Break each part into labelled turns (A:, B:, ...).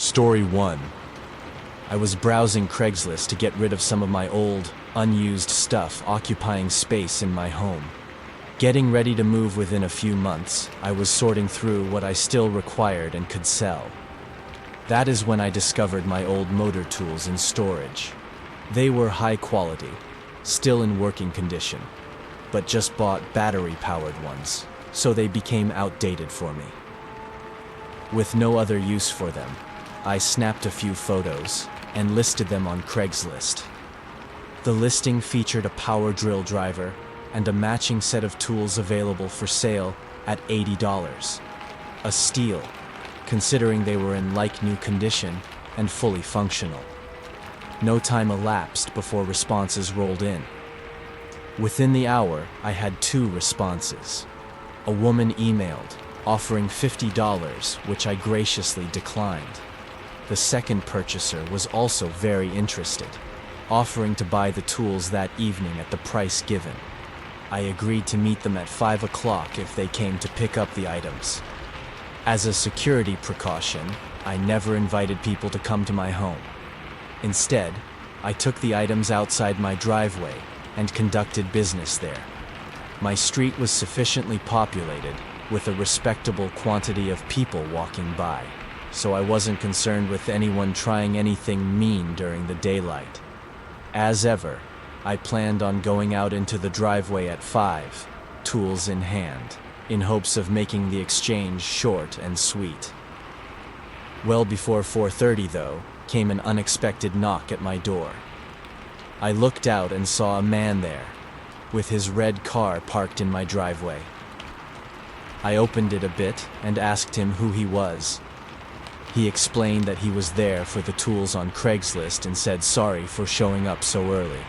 A: Story 1. I was browsing Craigslist to get rid of some of my old, unused stuff occupying space in my home. Getting ready to move within a few months, I was sorting through what I still required and could sell. That is when I discovered my old motor tools in storage. They were high quality, still in working condition, but just bought battery-powered ones, so they became outdated for me. With no other use for them, I snapped a few photos and listed them on Craigslist. The listing featured a power drill driver and a matching set of tools available for sale at $80. A steal, considering they were in like-new condition and fully functional. No time elapsed before responses rolled in. Within the hour, I had 2 responses. A woman emailed, offering $50, which I graciously declined. The second purchaser was also very interested, offering to buy the tools that evening at the price given. I agreed to meet them at 5 o'clock if they came to pick up the items. As a security precaution, I never invited people to come to my home. Instead, I took the items outside my driveway and conducted business there. My street was sufficiently populated, with a respectable quantity of people walking by, so I wasn't concerned with anyone trying anything mean during the daylight. As ever, I planned on going out into the driveway at 5, tools in hand, in hopes of making the exchange short and sweet. Well before 4:30, though, came an unexpected knock at my door. I looked out and saw a man there, with his red car parked in my driveway. I opened it a bit and asked him who he was. He explained that he was there for the tools on Craigslist and said sorry for showing up so early.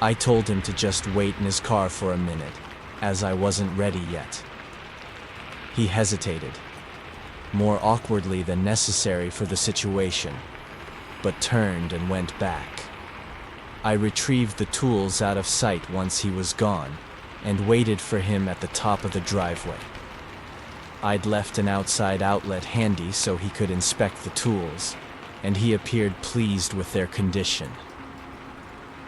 A: I told him to just wait in his car for a minute, as I wasn't ready yet. He hesitated, more awkwardly than necessary for the situation, but turned and went back. I retrieved the tools out of sight once he was gone, and waited for him at the top of the driveway. I'd left an outside outlet handy so he could inspect the tools, and he appeared pleased with their condition.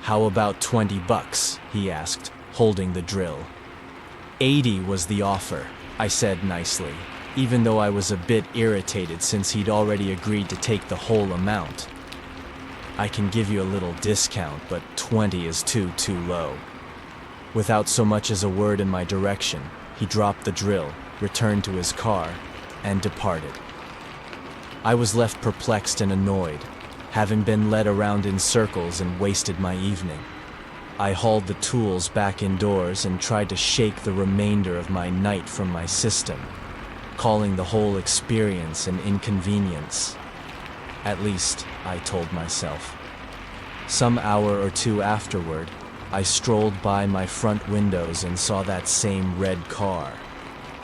A: "How about $20?" he asked, holding the drill. "80 was the offer," I said nicely, even though I was a bit irritated since he'd already agreed to take the whole amount. "I can give you a little discount, but 20 is too low." Without so much as a word in my direction, he dropped the drill, returned to his car, and departed. I was left perplexed and annoyed, having been led around in circles and wasted my evening. I hauled the tools back indoors and tried to shake the remainder of my night from my system, calling the whole experience an inconvenience. At least, I told myself. Some hour or two afterward, I strolled by my front windows and saw that same red car.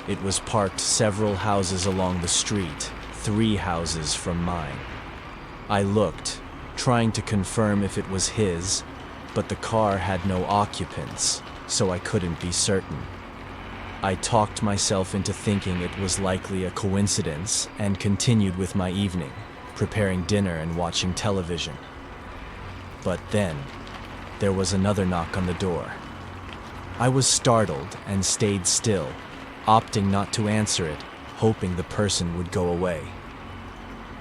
A: It was parked several houses along the street, 3 houses from mine. I looked, trying to confirm if it was his, but the car had no occupants, so I couldn't be certain. I talked myself into thinking it was likely a coincidence and continued with my evening, preparing dinner and watching television. But then, there was another knock on the door. I was startled and stayed still, opting not to answer it, hoping the person would go away.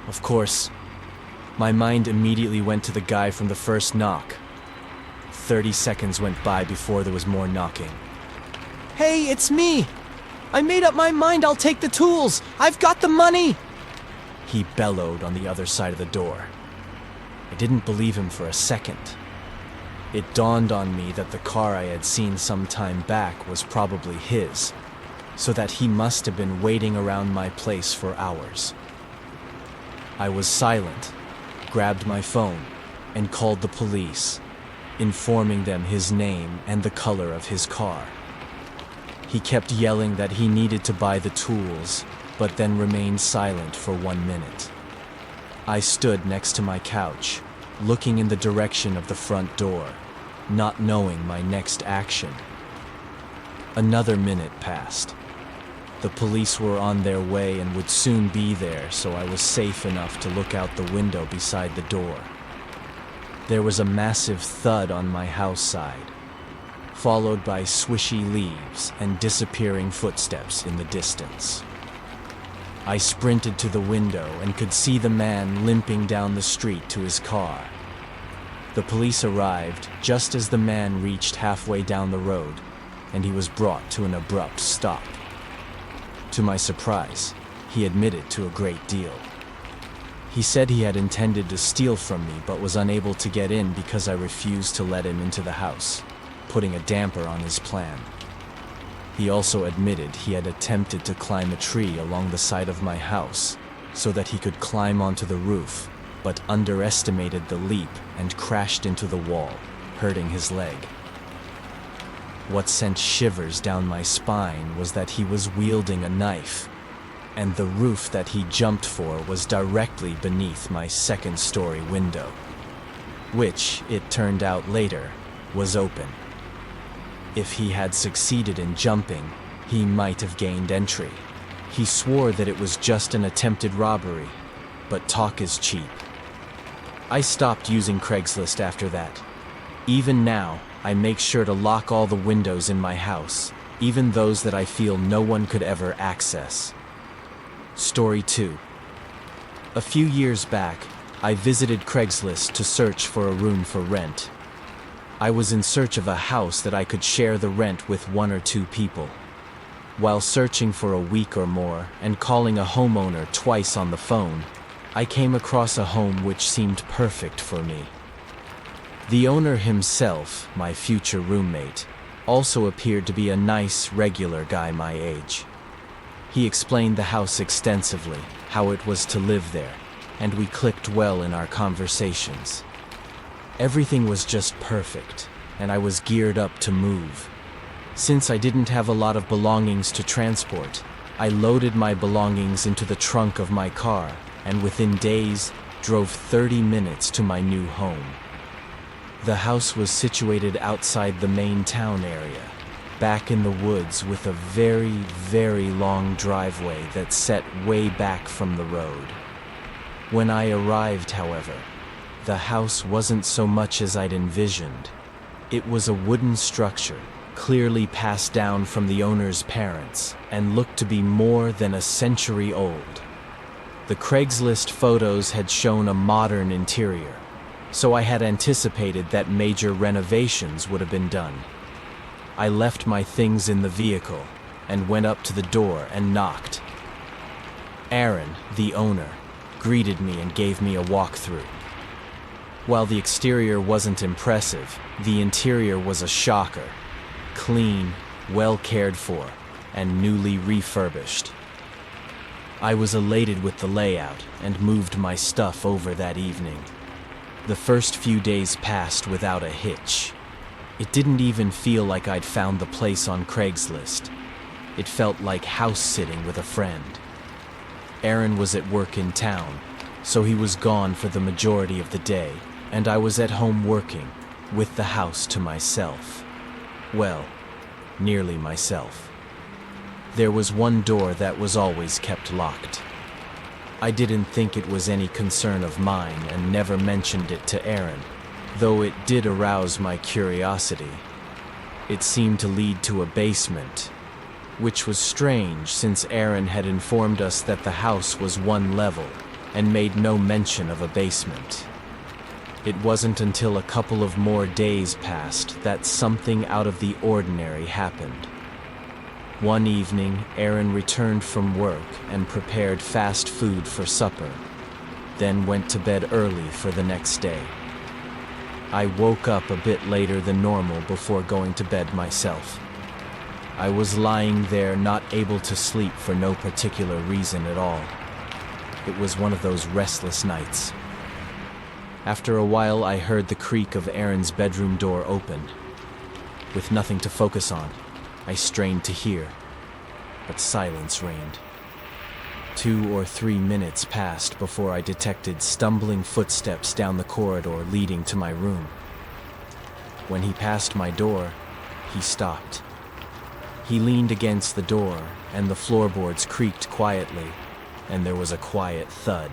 A: Of course, my mind immediately went to the guy from the first knock. 30 seconds went by before there was more knocking. "Hey, it's me! I made up my mind I'll take the tools! I've got the money!" He bellowed on the other side of the door. I didn't believe him for a second. It dawned on me that the car I had seen some time back was probably his, so that he must have been waiting around my place for hours. I was silent, grabbed my phone, and called the police, informing them his name and the color of his car. He kept yelling that he needed to buy the tools, but then remained silent for 1 minute. I stood next to my couch, looking in the direction of the front door, not knowing my next action. Another minute passed. The police were on their way and would soon be there, so I was safe enough to look out the window beside the door. There was a massive thud on my house side, followed by swishy leaves and disappearing footsteps in the distance. I sprinted to the window and could see the man limping down the street to his car. The police arrived just as the man reached halfway down the road, and he was brought to an abrupt stop. To my surprise, he admitted to a great deal. He said he had intended to steal from me but was unable to get in because I refused to let him into the house, putting a damper on his plan. He also admitted he had attempted to climb a tree along the side of my house so that he could climb onto the roof, but underestimated the leap and crashed into the wall, hurting his leg. What sent shivers down my spine was that he was wielding a knife, and the roof that he jumped for was directly beneath my second-story window, which, it turned out later, was open. If he had succeeded in jumping, he might have gained entry. He swore that it was just an attempted robbery, but talk is cheap. I stopped using Craigslist after that. Even now, I make sure to lock all the windows in my house, even those that I feel no one could ever access. Story 2. A few years back, I visited Craigslist to search for a room for rent. I was in search of a house that I could share the rent with 1 or 2 people. While searching for a week or more and calling a homeowner twice on the phone, I came across a home which seemed perfect for me. The owner himself, my future roommate, also appeared to be a nice, regular guy my age. He explained the house extensively, how it was to live there, and we clicked well in our conversations. Everything was just perfect, and I was geared up to move. Since I didn't have a lot of belongings to transport, I loaded my belongings into the trunk of my car, and within days, drove 30 minutes to my new home. The house was situated outside the main town area, back in the woods with a very, very long driveway that set way back from the road. When I arrived, however, the house wasn't so much as I'd envisioned. It was a wooden structure, clearly passed down from the owner's parents, and looked to be more than a century old. The Craigslist photos had shown a modern interior, so I had anticipated that major renovations would have been done. I left my things in the vehicle and went up to the door and knocked. Aaron, the owner, greeted me and gave me a walkthrough. While the exterior wasn't impressive, the interior was a shocker. Clean, well cared for, and newly refurbished. I was elated with the layout and moved my stuff over that evening. The first few days passed without a hitch. It didn't even feel like I'd found the place on Craigslist. It felt like house sitting with a friend. Aaron was at work in town, so he was gone for the majority of the day, and I was at home working, with the house to myself. Well, nearly myself. There was one door that was always kept locked. I didn't think it was any concern of mine and never mentioned it to Aaron, though it did arouse my curiosity. It seemed to lead to a basement, which was strange since Aaron had informed us that the house was 1 level and made no mention of a basement. It wasn't until a couple of more days passed that something out of the ordinary happened. One evening, Aaron returned from work and prepared fast food for supper, then went to bed early for the next day. I woke up a bit later than normal before going to bed myself. I was lying there not able to sleep for no particular reason at all. It was one of those restless nights. After a while, I heard the creak of Aaron's bedroom door open. With nothing to focus on, I strained to hear, but silence reigned. 2 or 3 minutes passed before I detected stumbling footsteps down the corridor leading to my room. When he passed my door, he stopped. He leaned against the door, and the floorboards creaked quietly, and there was a quiet thud.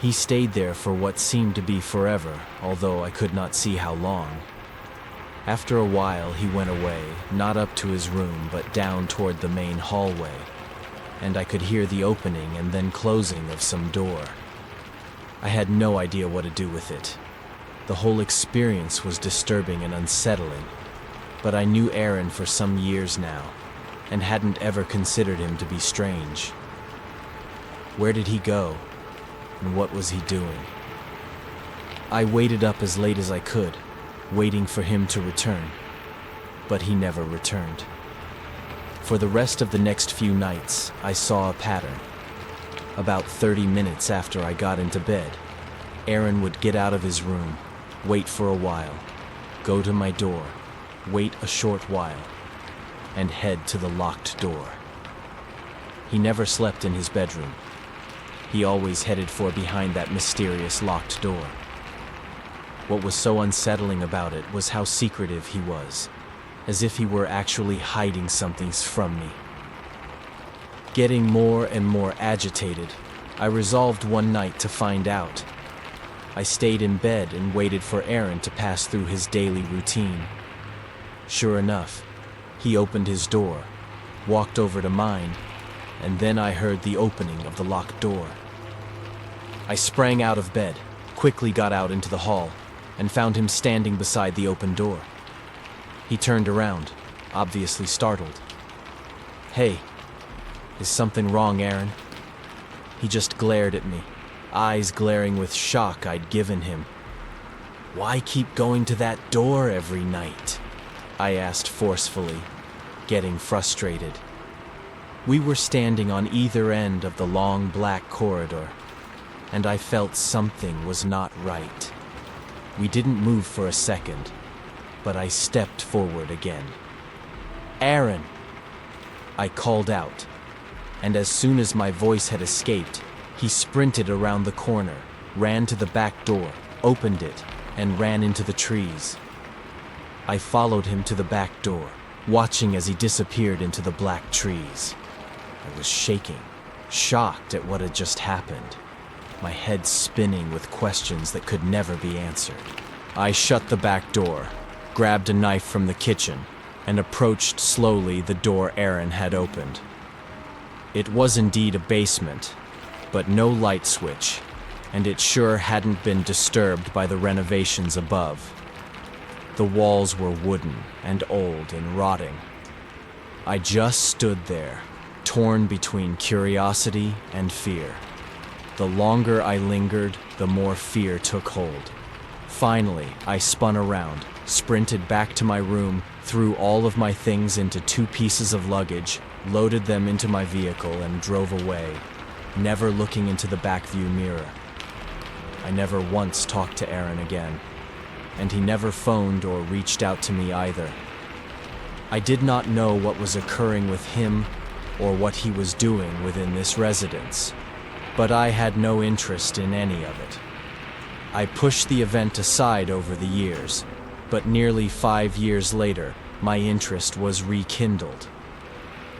A: He stayed there for what seemed to be forever, although I could not see how long. After a while, he went away, not up to his room, but down toward the main hallway, and I could hear the opening and then closing of some door. I had no idea what to do with it. The whole experience was disturbing and unsettling, but I knew Aaron for some years now, and hadn't ever considered him to be strange. Where did he go, and what was he doing? I waited up as late as I could, waiting for him to return, but he never returned. For the rest of the next few nights, I saw a pattern. About 30 minutes after I got into bed, Aaron would get out of his room, wait for a while, go to my door, wait a short while, and head to the locked door. He never slept in his bedroom. He always headed for behind that mysterious locked door. What was so unsettling about it was how secretive he was, as if he were actually hiding something from me. Getting more and more agitated, I resolved one night to find out. I stayed in bed and waited for Aaron to pass through his daily routine. Sure enough, he opened his door, walked over to mine, and then I heard the opening of the locked door. I sprang out of bed, quickly got out into the hall, and found him standing beside the open door. He turned around, obviously startled. "Hey, is something wrong, Aaron?" He just glared at me, eyes glaring with shock I'd given him. "Why keep going to that door every night?" I asked forcefully, getting frustrated. We were standing on either end of the long black corridor, and I felt something was not right. We didn't move for a second, but I stepped forward again. "Aaron!" I called out, and as soon as my voice had escaped, he sprinted around the corner, ran to the back door, opened it, and ran into the trees. I followed him to the back door, watching as he disappeared into the black trees. I was shaking, shocked at what had just happened, my head spinning with questions that could never be answered. I shut the back door, grabbed a knife from the kitchen, and approached slowly the door Aaron had opened. It was indeed a basement, but no light switch, and it sure hadn't been disturbed by the renovations above. The walls were wooden and old and rotting. I just stood there, torn between curiosity and fear. The longer I lingered, the more fear took hold. Finally, I spun around, sprinted back to my room, threw all of my things into 2 pieces of luggage, loaded them into my vehicle, and drove away, never looking into the back view mirror. I never once talked to Aaron again, and he never phoned or reached out to me either. I did not know what was occurring with him or what he was doing within this residence, but I had no interest in any of it. I pushed the event aside over the years, but nearly 5 years later, my interest was rekindled.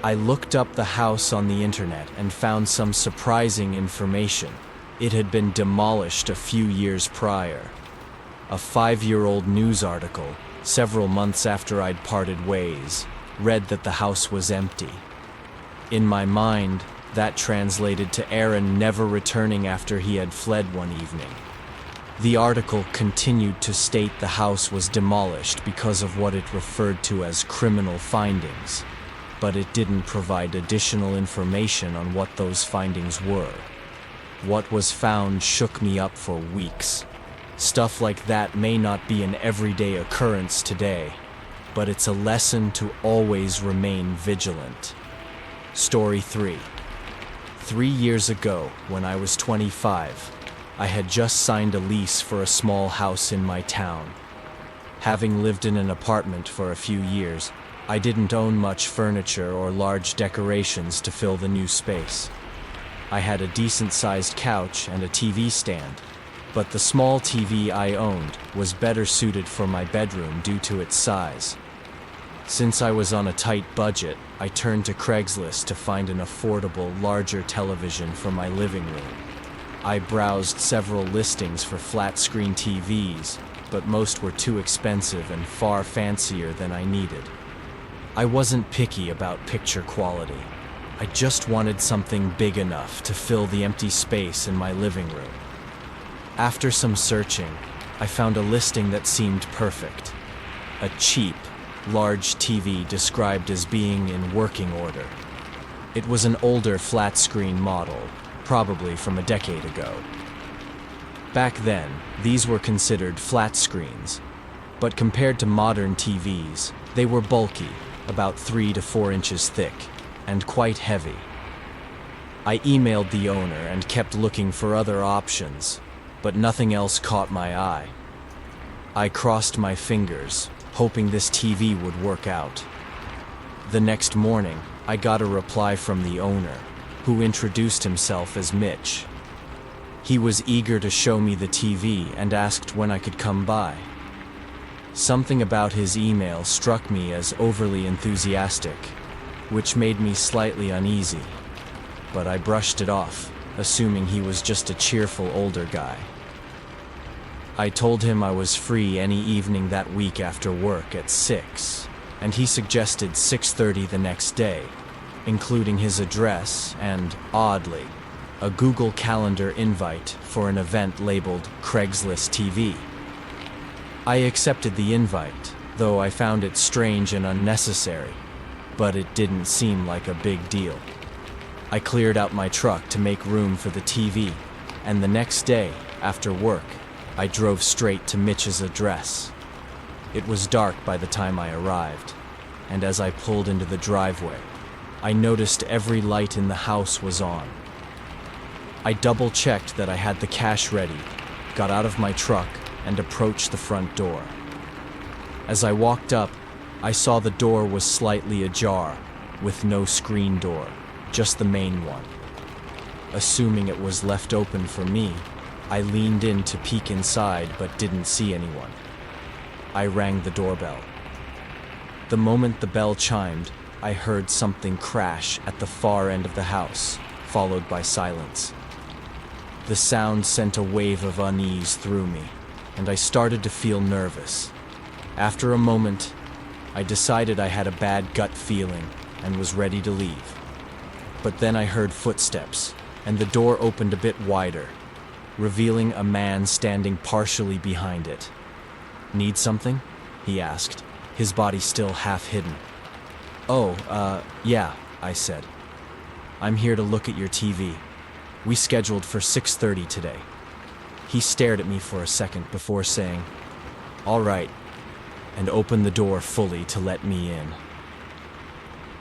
A: I looked up the house on the internet and found some surprising information. It had been demolished a few years prior. A 5-year-old news article, several months after I'd parted ways, read that the house was empty. In my mind, that translated to Aaron never returning after he had fled one evening. The article continued to state the house was demolished because of what it referred to as criminal findings, but it didn't provide additional information on what those findings were. What was found shook me up for weeks. Stuff like that may not be an everyday occurrence today, but it's a lesson to always remain vigilant. Story 3. 3 years ago, when I was 25, I had just signed a lease for a small house in my town. Having lived in an apartment for a few years, I didn't own much furniture or large decorations to fill the new space. I had a decent-sized couch and a TV stand, but the small TV I owned was better suited for my bedroom due to its size. Since I was on a tight budget, I turned to Craigslist to find an affordable, larger television for my living room. I browsed several listings for flat-screen TVs, but most were too expensive and far fancier than I needed. I wasn't picky about picture quality. I just wanted something big enough to fill the empty space in my living room. After some searching, I found a listing that seemed perfect. A cheap, large TV described as being in working order. It was an older flat-screen model, probably from a decade ago. Back then, these were considered flat screens, but compared to modern TVs, they were bulky, about 3 to 4 inches thick, and quite heavy. I emailed the owner and kept looking for other options, but nothing else caught my eye. I crossed my fingers, hoping this TV would work out. The next morning, I got a reply from the owner, who introduced himself as Mitch. He was eager to show me the TV and asked when I could come by. Something about his email struck me as overly enthusiastic, which made me slightly uneasy, but I brushed it off, assuming he was just a cheerful older guy. I told him I was free any evening that week after work at 6, and he suggested 6:30 the next day, including his address and, oddly, a Google Calendar invite for an event labeled Craigslist TV. I accepted the invite, though I found it strange and unnecessary, but it didn't seem like a big deal. I cleared out my truck to make room for the TV, and the next day, after work, I drove straight to Mitch's address. It was dark by the time I arrived, and as I pulled into the driveway, I noticed every light in the house was on. I double-checked that I had the cash ready, got out of my truck, and approached the front door. As I walked up, I saw the door was slightly ajar, with no screen door, just the main one. Assuming it was left open for me, I leaned in to peek inside but didn't see anyone. I rang the doorbell. The moment the bell chimed, I heard something crash at the far end of the house, followed by silence. The sound sent a wave of unease through me, and I started to feel nervous. After a moment, I decided I had a bad gut feeling and was ready to leave. But then I heard footsteps, and the door opened a bit wider, revealing a man standing partially behind it. "Need something?" he asked, his body still half hidden. "Oh, yeah," I said. "I'm here to look at your TV. We scheduled for 6:30 today." He stared at me for a second before saying, "All right," and opened the door fully to let me in.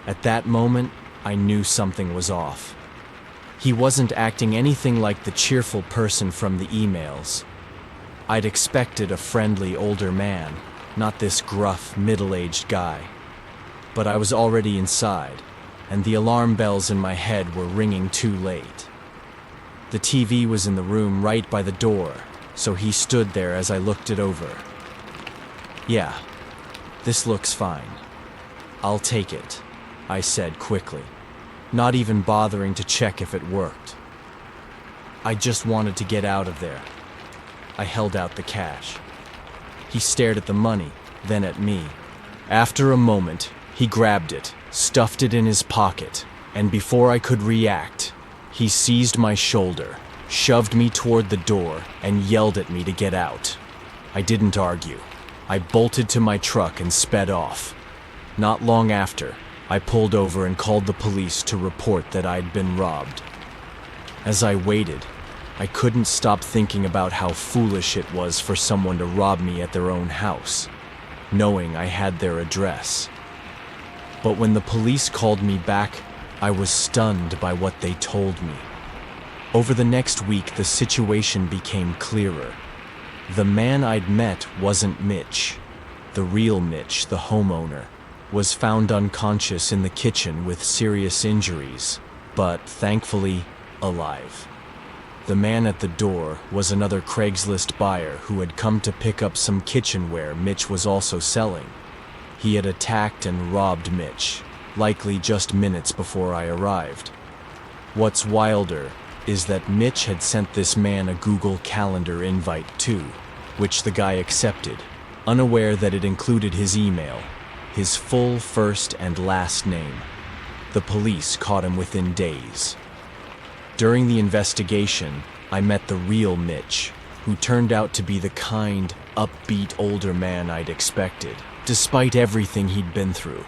A: At that moment, I knew something was off. He wasn't acting anything like the cheerful person from the emails. I'd expected a friendly older man, not this gruff, middle-aged guy. But I was already inside, and the alarm bells in my head were ringing too late. The TV was in the room right by the door, so he stood there as I looked it over. "Yeah, this looks fine. I'll take it," I said quickly, not even bothering to check if it worked. I just wanted to get out of there. I held out the cash. He stared at the money, then at me. After a moment, he grabbed it, stuffed it in his pocket, and before I could react, he seized my shoulder, shoved me toward the door, and yelled at me to get out. I didn't argue. I bolted to my truck and sped off. Not long after, I pulled over and called the police to report that I'd been robbed. As I waited, I couldn't stop thinking about how foolish it was for someone to rob me at their own house, knowing I had their address. But when the police called me back, I was stunned by what they told me. Over the next week, the situation became clearer. The man I'd met wasn't Mitch. The real Mitch, the homeowner, was found unconscious in the kitchen with serious injuries, but thankfully alive. The man at the door was another Craigslist buyer who had come to pick up some kitchenware Mitch was also selling. He had attacked and robbed Mitch, likely just minutes before I arrived. What's wilder is that Mitch had sent this man a Google Calendar invite too, which the guy accepted, unaware that it included his email, his full first and last name. The police caught him within days. During the investigation, I met the real Mitch, who turned out to be the kind, upbeat older man I'd expected, despite everything he'd been through.